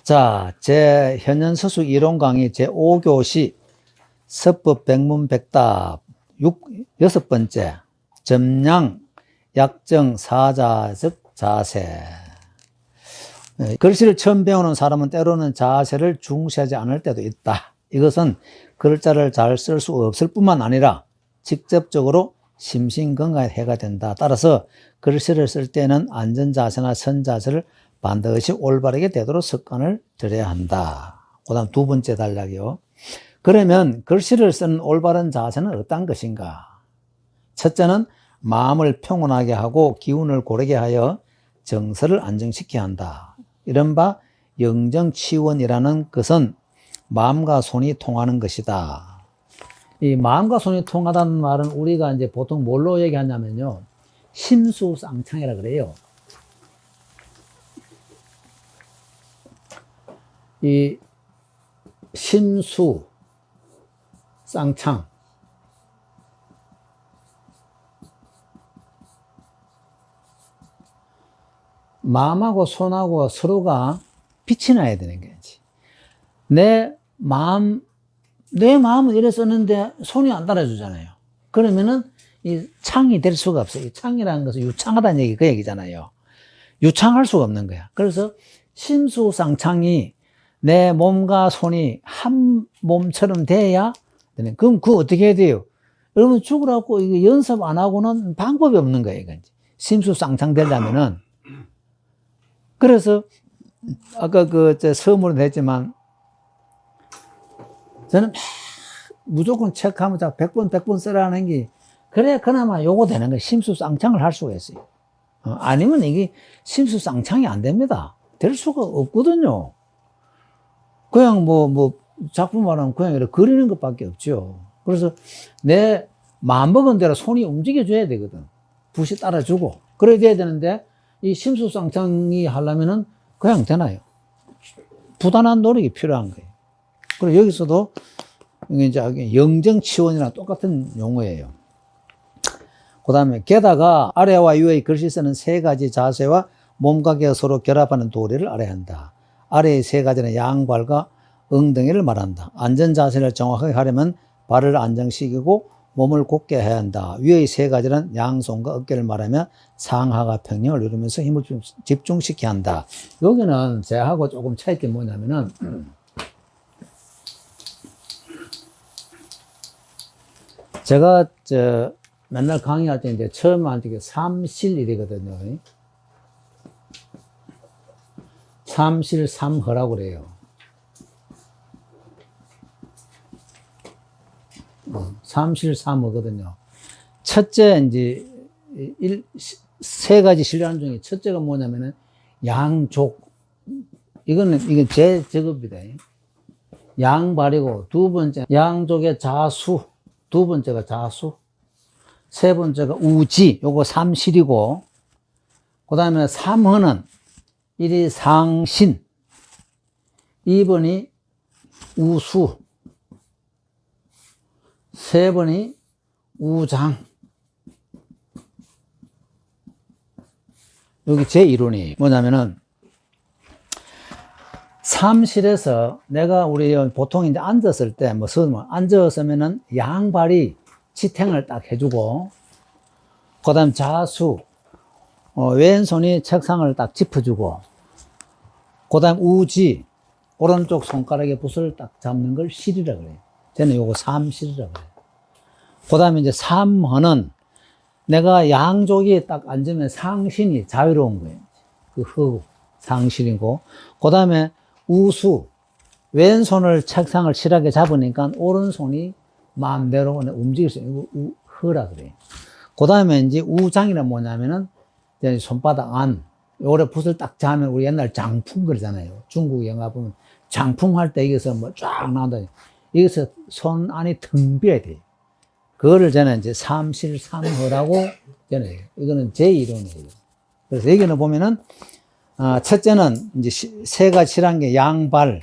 자, 제 현현서수 이론 강의 제5교시 서법 백문백답 6번째 점량 약정 사자적 자세. 글씨를 처음 배우는 사람은 때로는 자세를 중시하지 않을 때도 있다. 이것은 글자를 잘 쓸 수 없을 뿐만 아니라 직접적으로 심신건강에 해가 된다. 따라서 글씨를 쓸 때는 안전자세나 선자세를 반드시 올바르게 되도록 습관을 들여야 한다. 그 다음 두 번째 단락이요. 그러면 글씨를 쓰는 올바른 자세는 어떤 것인가? 첫째는 마음을 평온하게 하고 기운을 고르게 하여 정서를 안정시켜야 한다. 이른바 영정치원이라는 것은 마음과 손이 통하는 것이다. 이 마음과 손이 통하다는 말은 우리가 이제 보통 뭘로 얘기하냐면요. 심수쌍창이라 그래요. 이 심수, 쌍창. 마음하고 손하고 서로가 빛이 나야 되는 거지. 내 마음은 이래 썼는데 손이 안 따라주잖아요. 그러면은 이 창이 될 수가 없어요. 이 창이라는 것은 유창하다는 얘기, 그 얘기잖아요. 유창할 수가 없는 거야. 그래서 심수쌍창이 내 몸과 손이 한 몸처럼 돼야 되는. 그럼 그거 어떻게 해야 돼요? 여러분 죽으라고 이거 연습 안 하고는 방법이 없는 거예요. 이건. 심수쌍창 되려면은. 그래서 아까 서문으로 했지만 저는 무조건 체크하면 100번 쓰라는 게 그래야 그나마 요거 되는 거예요. 심수쌍창을 할 수가 있어요. 아니면 이게 심수쌍창이 안 됩니다. 될 수가 없거든요. 그냥 작품 하면 그냥 이렇게 그리는 것밖에 없죠. 그래서 내 마음먹은 대로 손이 움직여줘야 되거든. 붓이 따라주고. 그래야 돼야 되는데, 이 심수쌍창이 하려면은 그냥 되나요? 부단한 노력이 필요한 거예요. 그리고 여기서도 이제 영정치원이랑 똑같은 용어예요. 그 다음에 게다가 아래와 위의 글씨 쓰는 세 가지 자세와 몸각이 서로 결합하는 도리를 알아야 한다. 아래의 세 가지는 양발과 엉덩이를 말한다. 안전자세를 정확하게 하려면 발을 안정시키고 몸을 곧게 해야 한다. 위의 세 가지는 양손과 어깨를 말하며 상하가 평형을 이루면서 힘을 좀 집중시켜야 한다. 여기는 제하고 조금 차이점이 뭐냐면은 제가 맨날 강의할 때 이제 처음 할 때 삼실일이거든요. 삼실삼허라고 그래요. 삼실삼허거든요. 첫째, 이제, 세 가지 실련 중에 첫째가 뭐냐면은, 양족. 이건 제 직업이다. 양발이고, 두 번째, 양족의 자수. 두 번째가 자수. 세 번째가 우지. 요거 삼실이고, 그 다음에 삼허는 1이 상신, 2번이 우수, 3번이 우장. 여기 제 이론이 뭐냐면은, 삼실에서 내가 우리 보통 이제 앉았을 때, 앉았으면은 양발이 지탱을 딱 해주고, 그 다음 자수, 왼손이 책상을 딱 짚어주고, 그 다음 우지, 오른쪽 손가락에 붓을 딱 잡는 걸 실이라 그래요. 저는 요거 삼실이라 그래요. 그 다음에 이제 삼허는 내가 양쪽이 딱 앉으면 상신이 자유로운 거예요. 그 허, 상실이고. 그 다음에 우수, 왼손을 책상을 실하게 잡으니까 오른손이 마음대로 움직일 수 있는 거 허라 그래요. 그 다음에 이제 우장이란 뭐냐면은 손바닥 안, 요래 붓을 딱 잡으면 우리 옛날 장풍 그러잖아요. 중국 영화 보면 장풍 할 때 여기서 쫙 나온다. 여기서 손 안이 텅 비어야 돼요. 그거를 저는 이제 삼실삼허라고 저는 이거는 제 이론이에요. 그래서 여기는 보면은, 첫째는 이제 세 가지 실한 게 양발,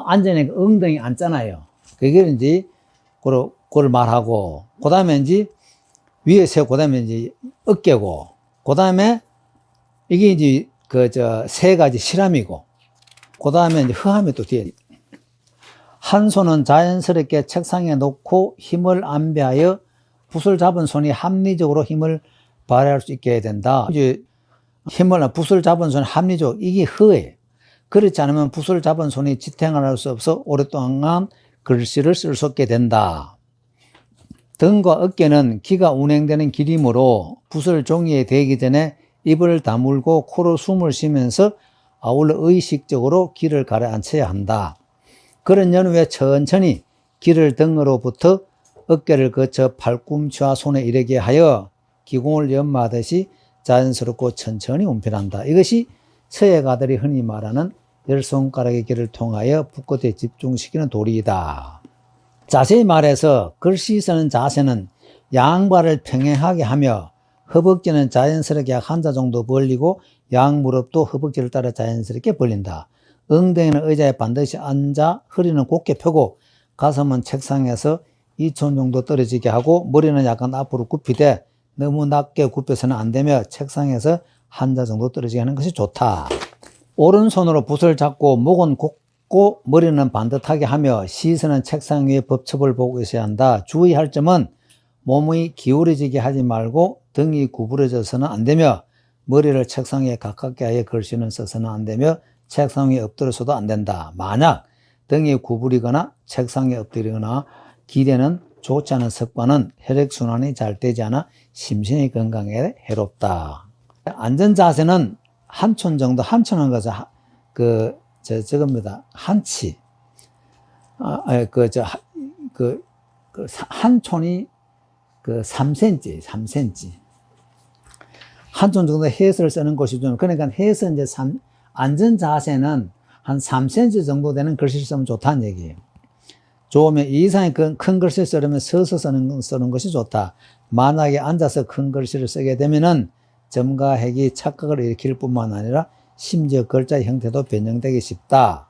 앉으니까 엉덩이 앉잖아요. 그게 이제, 그걸 말하고, 그 다음에 이제 위에 세고, 그 다음에 이제 어깨고, 그 다음에 이게 이제 세 가지 실함이고, 그 다음에 이제 허함이 또 뒤에. 한 손은 자연스럽게 책상에 놓고 힘을 안배하여 붓을 잡은 손이 합리적으로 힘을 발휘할 수 있게 해야 된다. 이제 붓을 잡은 손이 합리적, 이게 허예요. 그렇지 않으면 붓을 잡은 손이 지탱을 할 수 없어 오랫동안 글씨를 쓸 수 없게 된다. 등과 어깨는 기가 운행되는 길이므로 붓을 종이에 대기 전에 입을 다물고 코로 숨을 쉬면서 아울러 의식적으로 기를 가라앉혀야 한다. 그런 연후에 천천히 기를 등으로부터 어깨를 거쳐 팔꿈치와 손에 이르게 하여 기공을 연마하듯이 자연스럽고 천천히 운편한다. 이것이 서예가들이 흔히 말하는 10손가락의 길을 통하여 붓끝에 집중시키는 도리이다. 자세히 말해서 글씨 쓰는 자세는 양발을 평행하게 하며 허벅지는 자연스럽게 약 한자 정도 벌리고 양무릎도 허벅지를 따라 자연스럽게 벌린다. 엉덩이는 의자에 반드시 앉아 허리는 곧게 펴고 가슴은 책상에서 2寸 정도 떨어지게 하고 머리는 약간 앞으로 굽히되 너무 낮게 굽혀서는 안 되며 책상에서 한자 정도 떨어지게 하는 것이 좋다. 오른손으로 붓을 잡고 목은 곱고 머리는 반듯하게 하며 시선은 책상 위에 법첩을 보고 있어야 한다. 주의할 점은 몸이 기울어지게 하지 말고 등이 구부러져서는 안 되며 머리를 책상 위에 가깝게 하여 글씨는 써서는 안 되며 책상 위에 엎드려서도 안 된다. 만약 등이 구부리거나 책상 위에 엎드리거나 기대는 좋지 않은 습관은 혈액순환이 잘 되지 않아 심신의 건강에 해롭다. 앉은 자세는 한 촌 정도, 한 촌은 것은 저겁니다. 한치. 한 촌이 3cm. 한 촌 정도 해서를 쓰는 것이 좀, 그러니까 해서 이제 앉은 자세는 한 3cm 정도 되는 글씨를 쓰면 좋다는 얘기예요. 좋으면 이 이상의 큰 글씨를 쓰려면 서서 쓰는 것이 좋다. 만약에 앉아서 큰 글씨를 쓰게 되면은 점과 핵이 착각을 일으킬 뿐만 아니라 심지어 글자의 형태도 변형되기 쉽다.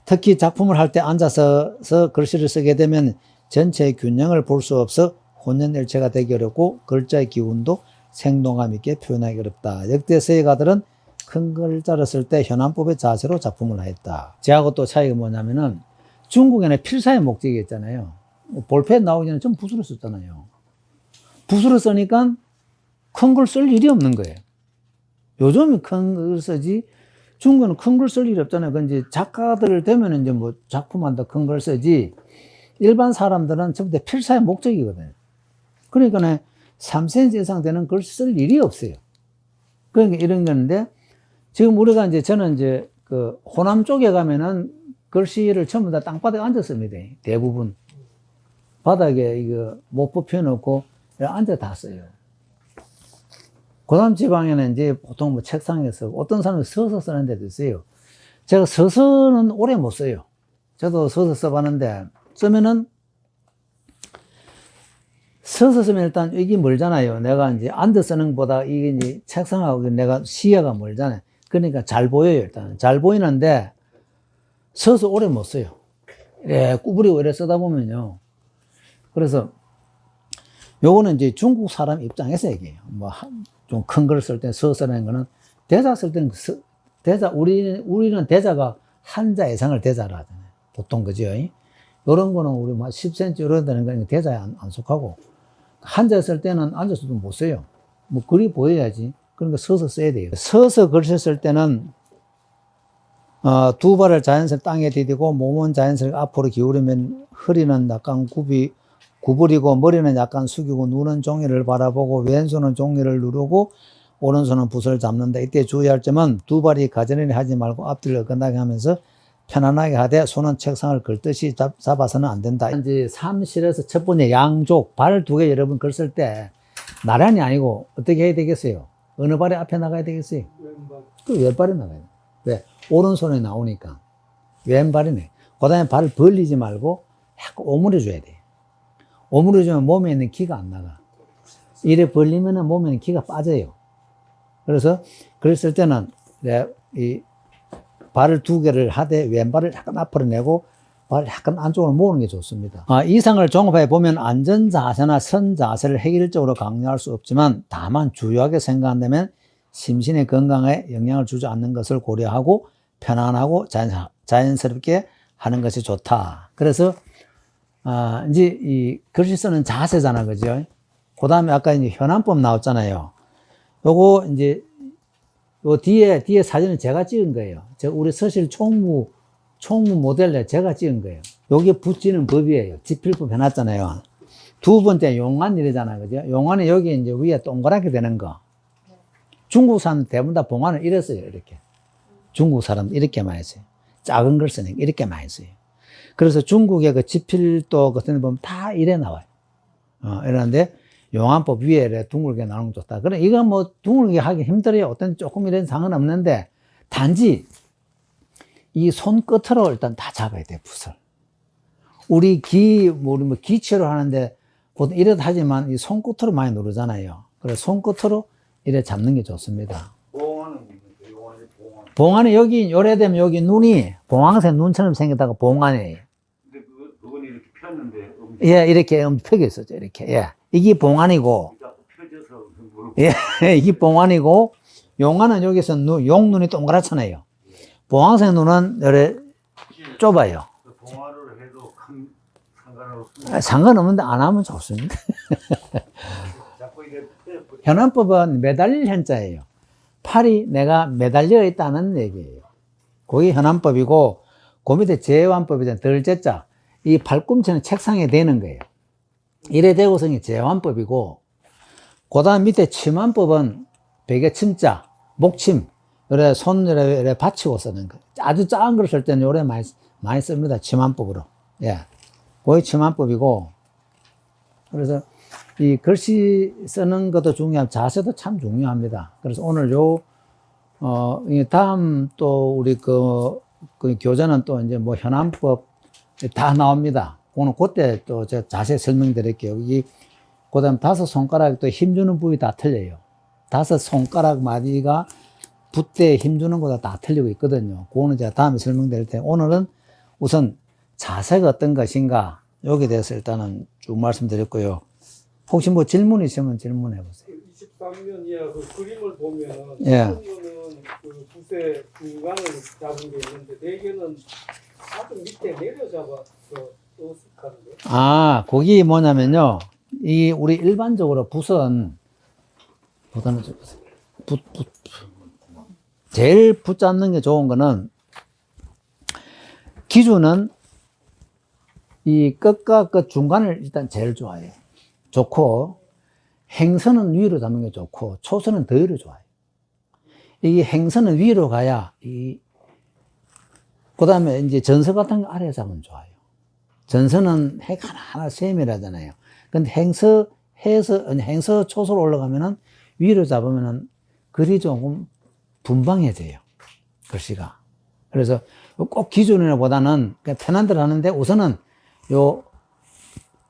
특히 작품을 할 때 앉아서 글씨를 쓰게 되면 전체의 균형을 볼 수 없어 혼연일체가 되기 어렵고 글자의 기운도 생동감 있게 표현하기 어렵다. 역대 서예가들은 큰 글자를 쓸 때 현안법의 자세로 작품을 하였다. 저하고 또 차이가 뭐냐면은 중국에는 필사의 목적이 있잖아요. 볼펜 나오기 전에 좀 붓으로 썼잖아요. 붓으로 쓰니까 큰 글 쓸 일이 없는 거예요. 요즘은 큰 글 쓰지, 중국은 큰 글 쓸 일이 없잖아요. 그 이제 작가들 되면 이제 뭐 작품한다 큰 글 쓰지, 일반 사람들은 전부 다 필사의 목적이거든요. 그러니까 3cm 이상 되는 글 쓸 일이 없어요. 그러니까 이런 건데, 지금 우리가 이제 저는 이제 그 호남 쪽에 가면은 글씨를 전부 다 땅바닥에 앉았습니다. 대부분. 바닥에 이거 목포 펴놓고 앉아 다 써요. 그 다음 지방에는 이제 보통 뭐 책상에서, 어떤 사람은 서서 쓰는 데도 있어요. 제가 서서는 오래 못 써요. 저도 서서 써봤는데, 쓰면은, 서서 쓰면 일단 이게 멀잖아요. 내가 이제 앉아 쓰는 것보다 이게 이제 책상하고 내가 시야가 멀잖아요. 그러니까 잘 보여요, 일단. 잘 보이는데, 서서 오래 못 써요. 이래 구부리고 이래 쓰다 보면요. 그래서, 요거는 이제 중국 사람 입장에서 얘기해요. 뭐, 좀 큰 걸 쓸 때 서서 쓰는 거는, 대자 쓸 때는 우리는 대자가 한자 이상을 대자라 하잖아요. 보통 그죠? 요런 거는 우리 막 10cm 이런 데는 그냥 대자에 안 속하고, 한자 쓸 때는 앉아서도 못 써요. 뭐 글이 보여야지. 그러니까 서서 써야 돼요. 서서 글씨 쓸 때는 두 발을 자연스럽게 땅에 디디고 몸은 자연스럽게 앞으로 기울이면 허리는 약간 구부리고 머리는 약간 숙이고 눈은 종이를 바라보고 왼손은 종이를 누르고 오른손은 붓을 잡는다. 이때 주의할 점은 두 발이 가지런히 하지 말고 앞뒤를 어긋나게 하면서 편안하게 하되 손은 책상을 긁듯이 잡아서는 안 된다. 이제 삼실에서 첫 번째 양쪽 발 두 개 여러분 글 쓸 때 나란히 아니고 어떻게 해야 되겠어요? 어느 발이 앞에 나가야 되겠어요? 왼발. 그 왼발이 나가야 돼. 왜? 오른손에 나오니까. 왼발이네. 그 다음에 발을 벌리지 말고 약간 오므려줘야 돼. 오므려주면 몸에 있는 기가 안 나가. 이래 벌리면 몸에 있는 기가 빠져요. 그래서 글 쓸 때는 이 발을 두 개를 하되 왼발을 약간 앞으로 내고 발을 약간 안쪽으로 모으는 게 좋습니다. 이상을 종합해 보면 앉은 자세나 선 자세를 획일적으로 강요할 수 없지만 다만 주요하게 생각한다면 심신의 건강에 영향을 주지 않는 것을 고려하고 편안하고 자연스럽게 하는 것이 좋다. 그래서, 이제 이 글씨 쓰는 자세잖아. 그죠? 그 다음에 아까 이제 현안법 나왔잖아요. 요거 이제, 요 뒤에 사진은 제가 찍은 거예요. 우리 서실 총무 모델에 제가 찍은 거예요. 요게 붙이는 법이에요. 지필법 해놨잖아요. 두 번째 용안이래잖아요. 그죠? 용안이 여기 이제 위에 동그랗게 되는 거. 중국 사람 대부분 다 봉안을 이래 써요. 이렇게. 중국 사람도 이렇게 많이 써요. 작은 걸 쓰니까 이렇게 많이 써요. 그래서 중국의 그 지필도 같은 데 보면 다 이래 나와요. 이러는데 용안법 위에 이래 둥글게 나오는 거 좋다. 그래, 이건 뭐 둥글게 하기 힘들어요. 어떤 조금 이런 상은 없는데 단지 이 손끝으로 일단 다 잡아야 돼, 붓을. 우리 우리 뭐 기체로 하는데 보통 이래도 하지만 이 손끝으로 많이 누르잖아요. 그래서 손끝으로 이래 잡는 게 좋습니다. 봉안이 여기 요래되면 여기 눈이 봉황색 눈처럼 생겼다가 봉안이에요. 근데 그건 이렇게 폈는데 예, 이렇게 펴져 있었죠. 이렇게. 예. 이게 봉안이고. 펴져서 예, 이게 봉안이고, 용안은 여기서 용눈이 동그랗잖아요. 봉황색 눈은 요래 좁아요. 봉화를 해도 큰 상관없습니다. 상관없는데 안 하면 좋습니다. 자꾸 이게 현안법은 매달릴 현자예요. 팔이 내가 매달려 있다는 얘기예요. 그게 현안법이고, 그 밑에 제완법이잖아요. 덜제자. 이 팔꿈치는 책상에 대는 거예요. 이래 대고성이 제완법이고, 그 다음 밑에 침안법은 베개 침자, 목침, 요래 손 요래 받치고 쓰는 거예요. 아주 작은 걸 쓸 때는 요래 많이 씁니다. 침안법으로. 예. 그게 침안법이고, 그래서 이 글씨 쓰는 것도 중요하고 자세도 참 중요합니다. 그래서 오늘 다음 또 우리 그 교재는 또 이제 뭐 현안법 다 나옵니다. 오늘 그때 또 제가 자세히 설명드릴게요. 그 다음 5손가락 또 힘주는 부위 다 틀려요. 5손가락 마디가 붓대에 힘주는 거다 다 틀리고 있거든요. 그거는 제가 다음에 설명드릴 텐데 오늘은 우선 자세가 어떤 것인가 여기에 대해서 일단은 쭉 말씀드렸고요. 혹시 뭐 질문 있으면 질문해 보세요. 23년 이하 그 그림을 보면 예. 어떤 거는 그 붓의 중간을 잡은 게 있는데 대개는 아주 밑에 내려 잡아서 어색한데. 거기 뭐냐면요. 우리 일반적으로 붓은 제일 붙잡는 게 좋은 거는 기준은 이 끝과 끝 중간을 일단 제일 좋아해요. 좋고, 행선은 위로 잡는 게 좋고, 초선은 더 위로 좋아요. 이게 행선은 위로 가야, 그 다음에 이제 전서 같은 거 아래에 잡으면 좋아요. 전서는 핵 하나하나 세밀하잖아요. 근데 행서 초소로 올라가면은 위로 잡으면은 글이 조금 분방해져요. 글씨가. 그래서 꼭 기준이라보다는 그냥 편한 대로 하는데 우선은 요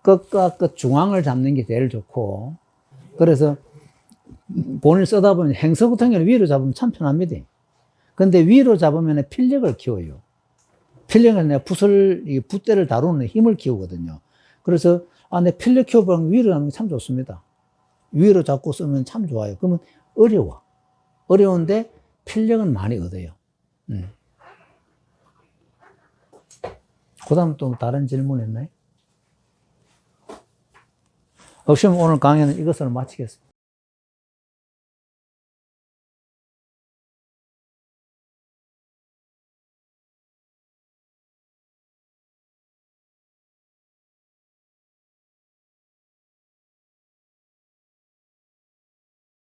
끝과 끝 중앙을 잡는 게 제일 좋고, 그래서 본을 쓰다 보면 행서 같은 경우는 위로 잡으면 참 편합니다. 근데 위로 잡으면 필력을 키워요. 필력은 내가 붓대를 다루는 힘을 키우거든요. 그래서, 내 필력 키워보면 위로 하는 게 참 좋습니다. 위로 잡고 쓰면 참 좋아요. 그러면 어려워. 어려운데 필력은 많이 얻어요. 그 다음 또 다른 질문 있나요? 없으면 오늘 강의는 이것으로 마치겠습니다.